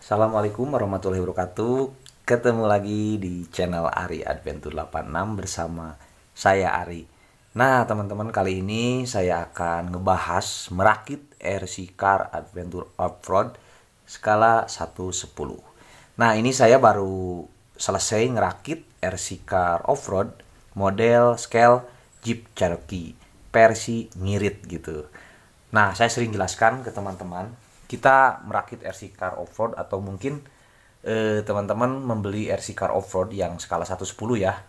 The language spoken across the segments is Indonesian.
Assalamualaikum warahmatullahi wabarakatuh. Ketemu lagi di channel Ari Adventure 86 bersama saya Ari. Nah, teman-teman, kali ini saya akan ngebahas merakit RC Car Adventure Off-Road skala 1/10. Nah, ini saya baru selesai ngerakit RC Car Off-Road model scale Jeep Cherokee versi ngirit gitu. Nah, saya sering jelaskan ke teman-teman, kita merakit RC Car Off-Road atau mungkin teman-teman membeli RC Car Off-Road yang skala 1/10 ya.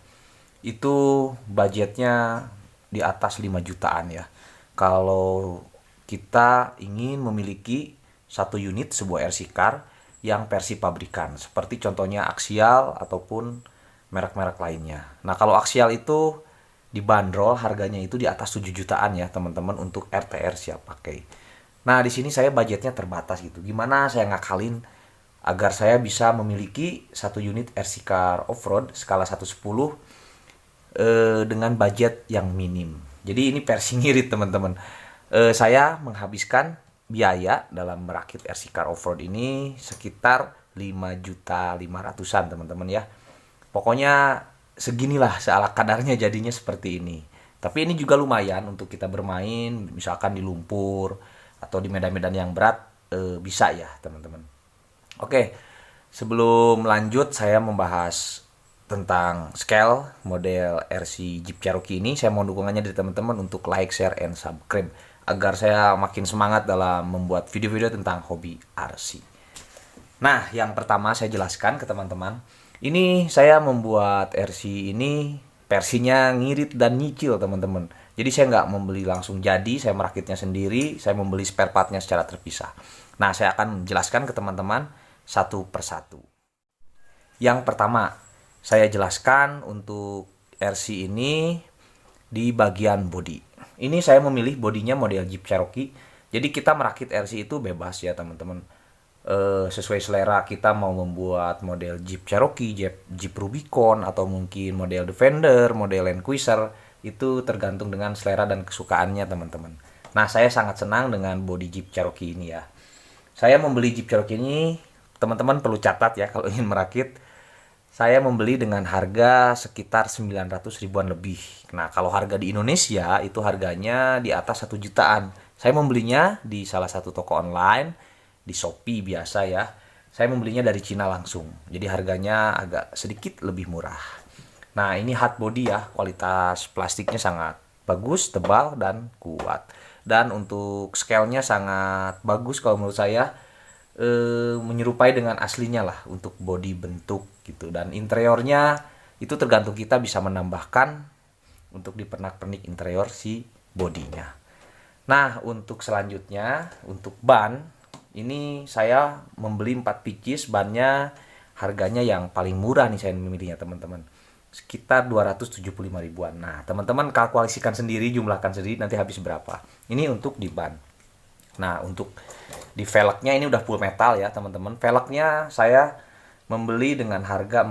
Itu budgetnya di atas 5 jutaan ya. Kalau kita ingin memiliki satu unit sebuah RC Car yang versi pabrikan, seperti contohnya Axial ataupun merek-merek lainnya. Nah, kalau Axial itu dibanderol harganya itu di atas 7 jutaan ya, teman-teman, untuk RTR siap pakai. Nah, di sini saya budgetnya terbatas gitu. Gimana saya ngakalin agar saya bisa memiliki satu unit RC Car Off-Road skala 1/10 dengan budget yang minim. Jadi ini versi ngirit, teman-teman. Saya menghabiskan biaya dalam merakit RC Car Off-Road ini sekitar 5.500.000-an, teman-teman ya. Pokoknya seginilah seala kadarnya jadinya seperti ini. Tapi ini juga lumayan untuk kita bermain, misalkan di lumpur atau di medan-medan yang berat, bisa ya, teman-teman. Oke, sebelum lanjut saya membahas tentang scale model RC Jeep Cherokee ini, saya mohon dukungannya dari teman-teman untuk like, share, and subscribe agar saya makin semangat dalam membuat video-video tentang hobi RC. Nah, yang pertama saya jelaskan ke teman-teman, ini saya membuat RC ini versinya ngirit dan nyicil, teman-teman. Jadi saya nggak membeli langsung jadi, saya merakitnya sendiri, saya membeli spare partnya secara terpisah. Nah, saya akan menjelaskan ke teman-teman satu persatu. Yang pertama, saya jelaskan untuk RC ini di bagian bodi. Ini saya memilih bodinya model Jeep Cherokee. Jadi kita merakit RC itu bebas ya, teman-teman. Sesuai selera, kita mau membuat model Jeep Cherokee, Jeep Rubicon, atau mungkin model Defender, model Land Cruiser, itu tergantung dengan selera dan kesukaannya, teman-teman. Nah, saya sangat senang dengan bodi Jeep Cherokee ini ya. Saya membeli Jeep Cherokee ini, teman-teman perlu catat ya kalau ingin merakit. Saya membeli dengan harga sekitar 900 ribuan lebih. Nah, kalau harga di Indonesia itu harganya di atas 1 jutaan. Saya membelinya di salah satu toko online, di Shopee biasa ya. Saya membelinya dari Cina langsung. Jadi harganya agak sedikit lebih murah. Nah, ini hard body ya. Kualitas plastiknya sangat bagus, tebal, dan kuat. Dan untuk scale-nya sangat bagus kalau menurut saya. Menyerupai dengan aslinya lah untuk body bentuk gitu. Dan interiornya itu tergantung kita bisa menambahkan untuk dipernak-pernik interior si bodinya. Nah, untuk selanjutnya, untuk ban, ini saya membeli 4 pieces. Bannya harganya yang paling murah nih saya memilihnya, teman-teman. Sekitar 275 ribuan. Nah, teman-teman kalkulasikan sendiri, jumlahkan sendiri nanti habis berapa. Ini untuk di ban. Nah, untuk di velgnya ini udah full metal ya, teman-teman. Velgnya saya membeli dengan harga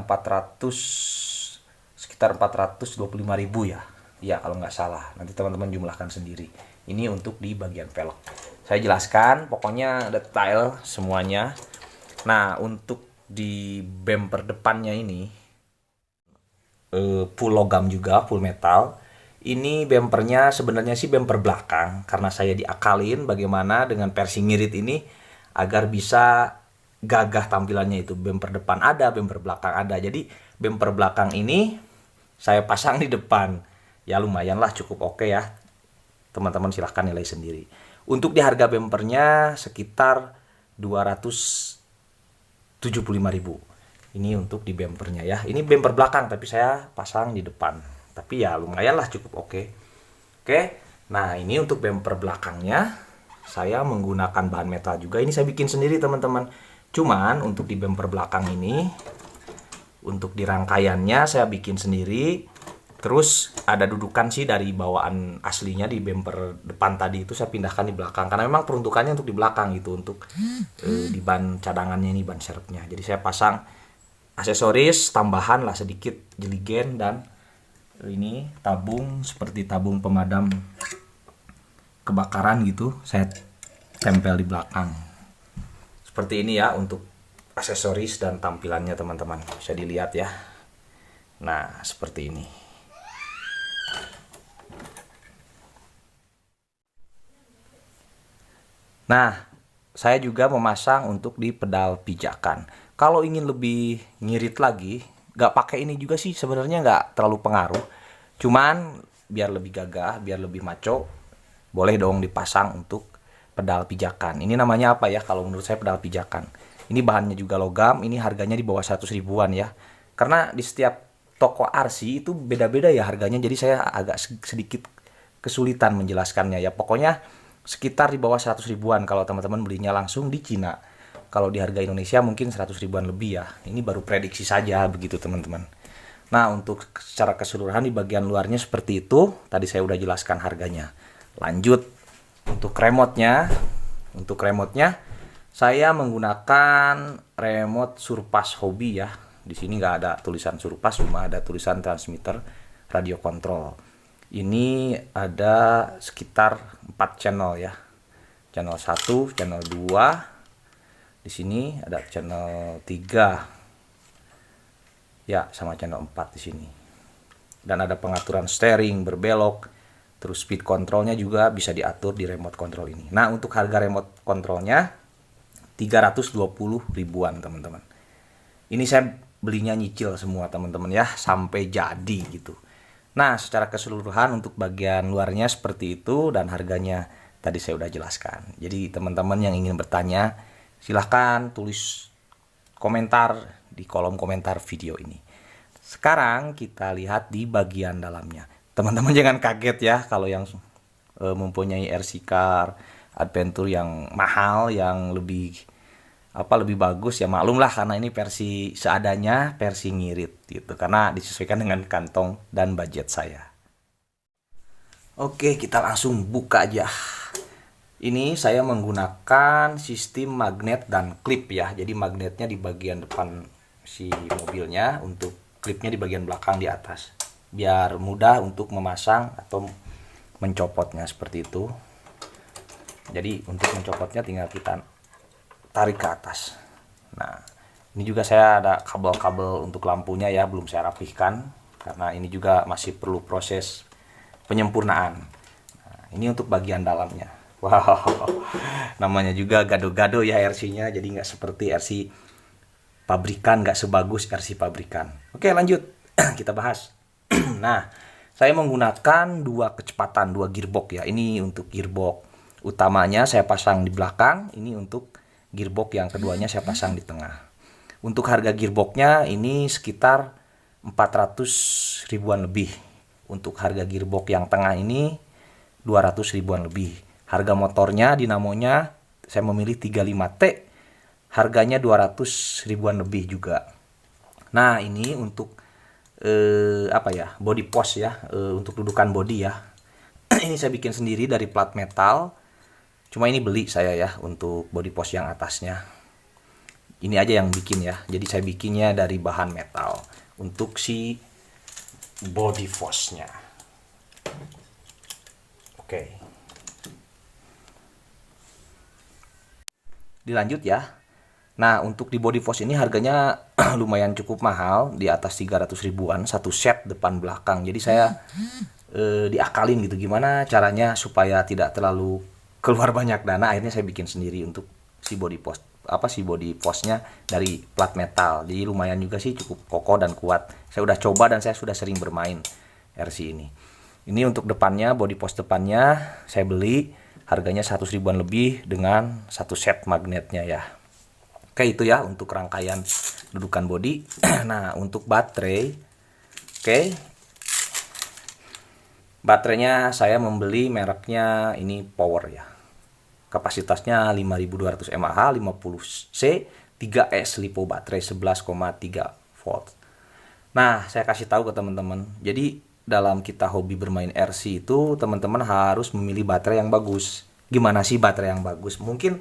sekitar 425 ribu ya. Iya, kalau nggak salah. Nanti teman-teman jumlahkan sendiri. Ini untuk di bagian velg. Saya jelaskan pokoknya detail semuanya. Nah, untuk di bumper depannya ini full logam juga, full metal. Ini bumpernya sebenarnya sih bumper belakang, karena saya diakalin bagaimana dengan versi ngirit ini agar bisa gagah tampilannya. Itu bumper depan ada, bumper belakang ada. Jadi bumper belakang ini saya pasang di depan. Ya lumayan lah, cukup oke ya. Teman-teman silahkan nilai sendiri. Untuk di harga bumpernya sekitar 275 ribu. Ini untuk di bumpernya ya. Ini bumper belakang tapi saya pasang di depan. Tapi ya lumayan lah, cukup oke. Oke, nah ini untuk bumper belakangnya saya menggunakan bahan metal juga. Ini saya bikin sendiri, teman-teman. Cuman untuk di bumper belakang ini, untuk di rangkaiannya saya bikin sendiri. Terus ada dudukan sih dari bawaan aslinya di bumper depan tadi itu saya pindahkan di belakang. Karena memang peruntukannya untuk di belakang gitu, untuk di ban cadangannya ini, ban serepnya. Jadi saya pasang aksesoris tambahan lah sedikit, jeligen, dan ini tabung seperti tabung pemadam kebakaran gitu, saya tempel di belakang seperti ini ya untuk aksesoris dan tampilannya teman-teman. Bisa dilihat ya. Nah, seperti ini. Nah, saya juga memasang untuk di pedal pijakan. Kalau ingin lebih ngirit lagi, nggak pakai ini juga sih sebenarnya nggak terlalu pengaruh. Cuman biar lebih gagah, biar lebih maco, boleh dong dipasang untuk pedal pijakan. Ini namanya apa ya? Kalau menurut saya pedal pijakan. Ini bahannya juga logam, ini harganya di bawah 100 ribuan ya. Karena di setiap toko RC itu beda-beda ya harganya, jadi saya agak sedikit kesulitan menjelaskannya ya. Pokoknya sekitar di bawah 100 ribuan kalau teman-teman belinya langsung di Cina. Kalau di harga Indonesia mungkin 100 ribuan lebih ya. Ini baru prediksi saja begitu teman-teman. Nah, untuk secara keseluruhan di bagian luarnya seperti itu. Tadi saya udah jelaskan harganya. Lanjut untuk remote-nya. Untuk remote-nya saya menggunakan remote Surpass Hobby ya. Di sini nggak ada tulisan Surpass, cuma ada tulisan transmitter radio control. Ini ada sekitar 4 channel ya. Channel 1, channel 2. Di sini ada channel 3. Ya, sama channel 4 di sini. Dan ada pengaturan steering, berbelok, terus speed controlnya juga bisa diatur di remote control ini. Nah, untuk harga remote controlnya 320 ribuan, teman-teman. Ini saya belinya nyicil semua, teman-teman ya, sampai jadi gitu. Nah, secara keseluruhan untuk bagian luarnya seperti itu dan harganya tadi saya udah jelaskan. Jadi, teman-teman yang ingin bertanya, silahkan tulis komentar di kolom komentar video ini. Sekarang kita lihat di bagian dalamnya. Teman-teman jangan kaget ya kalau yang mempunyai RC car adventure yang mahal, yang lebih bagus ya, maklum lah karena ini versi seadanya, versi ngirit gitu, karena disesuaikan dengan kantong dan budget saya. Oke, kita langsung buka aja. Ini saya menggunakan sistem magnet dan klip ya. Jadi magnetnya di bagian depan si mobilnya, untuk klipnya di bagian belakang di atas. Biar mudah untuk memasang atau mencopotnya seperti itu. Jadi untuk mencopotnya tinggal kita tarik ke atas. Nah, ini juga saya ada kabel-kabel untuk lampunya ya, belum saya rapihkan karena ini juga masih perlu proses penyempurnaan. Nah, ini untuk bagian dalamnya. Wow, namanya juga gado-gado ya RC-nya, jadi nggak seperti RC pabrikan, nggak sebagus RC pabrikan. Oke, lanjut kita bahas. Nah, saya menggunakan dua kecepatan, dua gearbox ya. Ini untuk gearbox utamanya saya pasang di belakang, ini untuk gearbox yang keduanya saya pasang di tengah. Untuk harga gearboxnya ini sekitar 400 ribuan lebih. Untuk harga gearbox yang tengah ini 200 ribuan lebih. Harga motornya, dinamonya saya memilih 35T. Harganya 200 ribuan lebih juga. Nah, ini untuk body post ya, untuk dudukan body ya. Ini saya bikin sendiri dari plat metal. Cuma ini beli saya ya untuk body post yang atasnya. Ini aja yang bikin ya. Jadi saya bikinnya dari bahan metal untuk si body post-nya. Oke. Dilanjut ya. Nah, untuk di body post ini harganya lumayan cukup mahal, di atas 300 ribuan satu set depan belakang. Jadi saya diakalin gitu gimana caranya supaya tidak terlalu keluar banyak dana. Akhirnya saya bikin sendiri untuk si body post, body postnya dari plat metal. Jadi lumayan juga sih, cukup kokoh dan kuat. Saya udah coba dan saya sudah sering bermain RC ini. Ini untuk depannya, body post depannya saya beli harganya 100 ribuan lebih dengan satu set magnetnya ya. Oke, itu ya untuk rangkaian dudukan bodi. Nah, untuk baterai, baterainya saya membeli mereknya ini Power ya. Kapasitasnya 5200 mAh, 50C, 3S lipo baterai 11,3 volt. Nah, saya kasih tahu ke teman-teman. Jadi dalam kita hobi bermain RC itu, teman-teman harus memilih baterai yang bagus. Gimana sih baterai yang bagus? Mungkin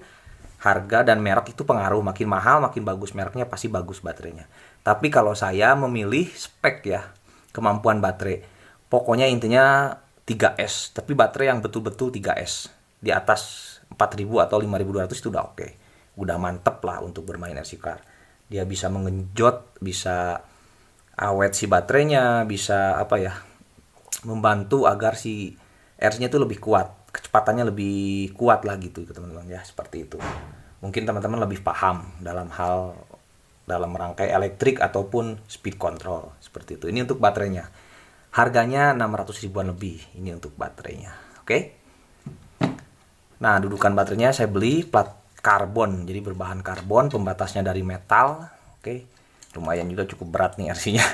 harga dan merek itu pengaruh, makin mahal makin bagus mereknya, pasti bagus baterainya. Tapi kalau saya memilih spek ya, kemampuan baterai, pokoknya intinya 3S, tapi baterai yang betul-betul 3S. Di atas 4000 atau 5200 itu udah oke. Udah mantep lah untuk bermain RC car. dia bisa mengenjot, bisa awet si baterainya, bisa membantu agar si RC-nya itu lebih kuat, kecepatannya lebih kuat lah gitu teman-teman ya, seperti itu. Mungkin teman-teman lebih paham dalam rangkai elektrik ataupun speed control seperti itu. Ini untuk baterainya. Harganya 600 ribuan lebih ini untuk baterainya. Oke. Nah, dudukan baterainya saya beli plat karbon, jadi berbahan karbon, pembatasnya dari metal. Oke. Lumayan juga, cukup berat nih RC-nya.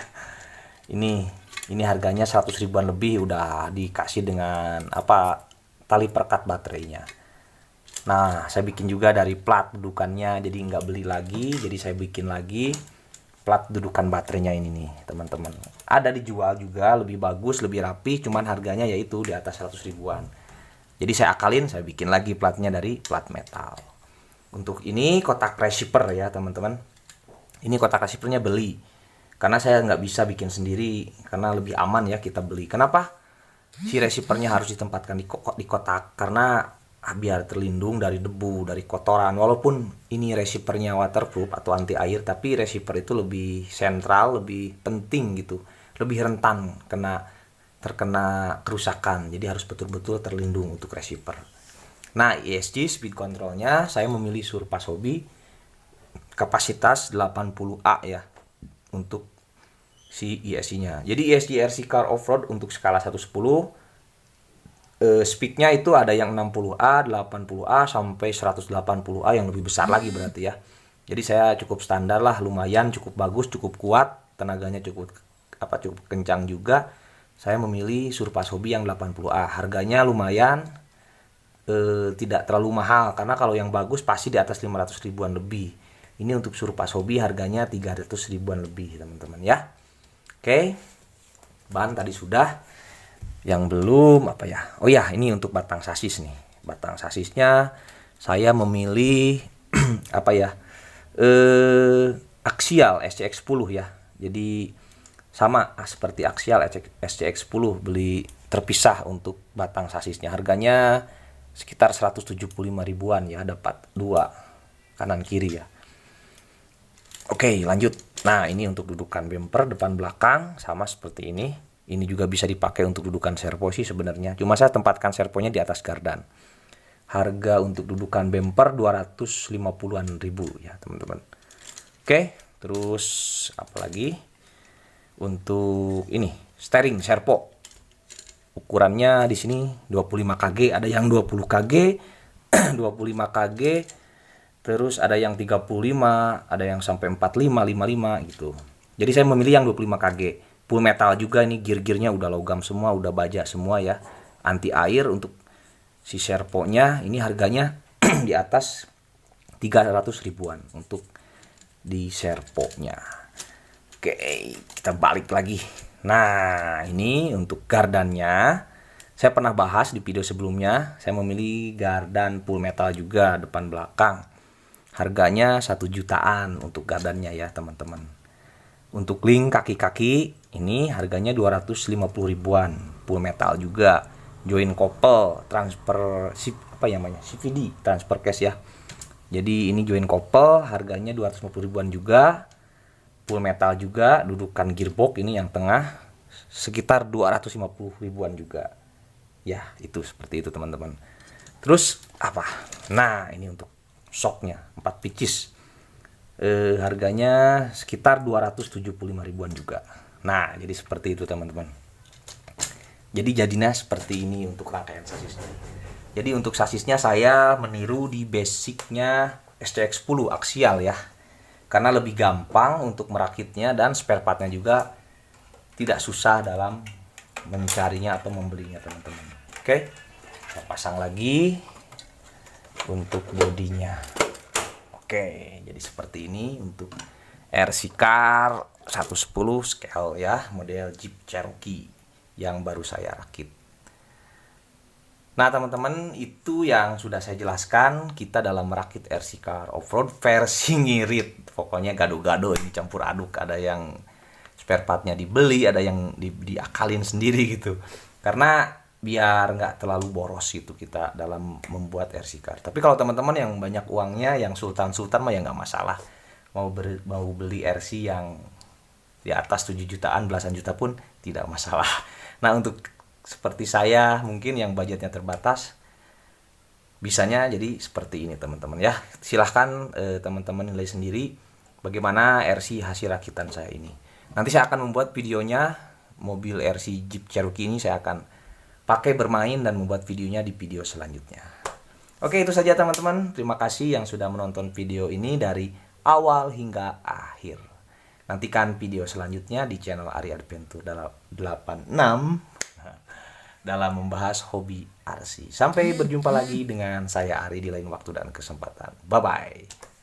Ini harganya 100 ribuan lebih, udah dikasih dengan tali perekat baterainya. Nah, saya bikin juga dari plat dudukannya, jadi nggak beli lagi, jadi saya bikin lagi plat dudukan baterainya ini nih teman-teman. Ada dijual juga, lebih bagus, lebih rapi, cuman harganya yaitu di atas 100 ribuan. Jadi saya akalin, saya bikin lagi platnya dari plat metal. Untuk ini kotak receiver ya teman-teman. Ini kotak receivernya beli, karena saya nggak bisa bikin sendiri, karena lebih aman ya kita beli. Kenapa? Si receivernya harus ditempatkan di kotak, karena biar terlindung dari debu, dari kotoran. Walaupun ini receivernya waterproof atau anti air, tapi receiver itu lebih sentral, lebih penting gitu, lebih rentan terkena kerusakan. Jadi harus betul-betul terlindung untuk receiver. Nah, ESC speed controlnya saya memilih Surpass Hobby kapasitas 80A ya untuk si ESC-nya. Jadi ESC RC Car Offroad untuk skala 110 speednya itu ada yang 60A, 80A sampai 180A yang lebih besar lagi berarti ya. Jadi saya cukup standar lah, lumayan, cukup bagus, cukup kuat, tenaganya cukup kencang juga. Saya memilih Surpass Hobby yang 80A. Harganya lumayan, tidak terlalu mahal, karena kalau yang bagus pasti di atas 500 ribuan lebih. Ini untuk Surpass Hobby harganya 300 ribuan lebih teman-teman ya. Oke, ban tadi sudah. Yang belum oh ya, ini untuk batang sasis nih. Batang sasisnya saya memilih aksial SCX10 ya. Jadi sama seperti aksial SCX10, beli terpisah untuk batang sasisnya. Harganya sekitar 175 ribuan ya, dapat dua kanan kiri ya. Oke, lanjut. Nah, ini untuk dudukan bumper depan belakang sama seperti ini. Ini juga bisa dipakai untuk dudukan servo sih sebenarnya. Cuma saya tempatkan servonya di atas gardan. Harga untuk dudukan bumper 250-an ribu ya, teman-teman. Oke, terus apalagi? Untuk ini, steering servo. Ukurannya di sini 25 kg, ada yang 20 kg, 25 kg, terus ada yang 35, ada yang sampai 45, 55 gitu. Jadi saya memilih yang 25 kg. Full metal juga, ini gear-gearnya udah logam semua, udah baja semua ya. Anti air untuk si servonya, ini harganya di atas 300 ribuan untuk di servonya. Oke, kita balik lagi. Nah, ini untuk gardannya. Saya pernah bahas di video sebelumnya, saya memilih gardan full metal juga depan belakang. Harganya 1 jutaan untuk gardannya ya, teman-teman. Untuk link kaki-kaki ini harganya 250 ribuan, full metal juga. Join couple, transfer CVD, transfer cash ya. Jadi ini join couple, harganya 250 ribuan juga. Full metal juga, dudukan gearbox ini yang tengah sekitar 250 ribuan juga. Ya, itu seperti itu teman-teman. Terus Nah, ini untuk shocknya 4 pieces. Harganya sekitar 275 ribuan juga. Nah, jadi seperti itu teman-teman. Jadi jadinya seperti ini untuk rangkaian sasisnya. Jadi untuk sasisnya saya meniru di basicnya SCX10 aksial ya. Karena lebih gampang untuk merakitnya dan spare partnya juga tidak susah dalam mencarinya atau membelinya teman-teman. Oke, kita pasang lagi untuk bodinya. Oke, jadi seperti ini untuk RC Car 110 scale ya, model Jeep Cherokee yang baru saya rakit. Nah teman-teman, itu yang sudah saya jelaskan kita dalam merakit RC Car Offroad versi ngirit. Pokoknya gado-gado, ini campur aduk, ada yang spare partnya dibeli, ada yang diakalin sendiri gitu. Karena biar nggak terlalu boros gitu kita dalam membuat RC Car. Tapi kalau teman-teman yang banyak uangnya, yang sultan-sultan mah ya nggak masalah. mau beli RC yang di atas 7 jutaan, belasan juta pun tidak masalah. Nah, untuk seperti saya mungkin yang budgetnya terbatas, bisanya jadi seperti ini teman-teman ya. Silahkan teman-teman nilai sendiri bagaimana RC hasil rakitan saya ini. Nanti saya akan membuat videonya mobil RC Jeep Cherokee ini, saya akan pakai bermain dan membuat videonya di video selanjutnya. Oke, itu saja teman-teman. Terima kasih yang sudah menonton video ini dari awal hingga akhir. Nantikan video selanjutnya di channel Ari Adventure 86 dalam membahas hobi RC. Sampai berjumpa lagi dengan saya Ari di lain waktu dan kesempatan. Bye-bye.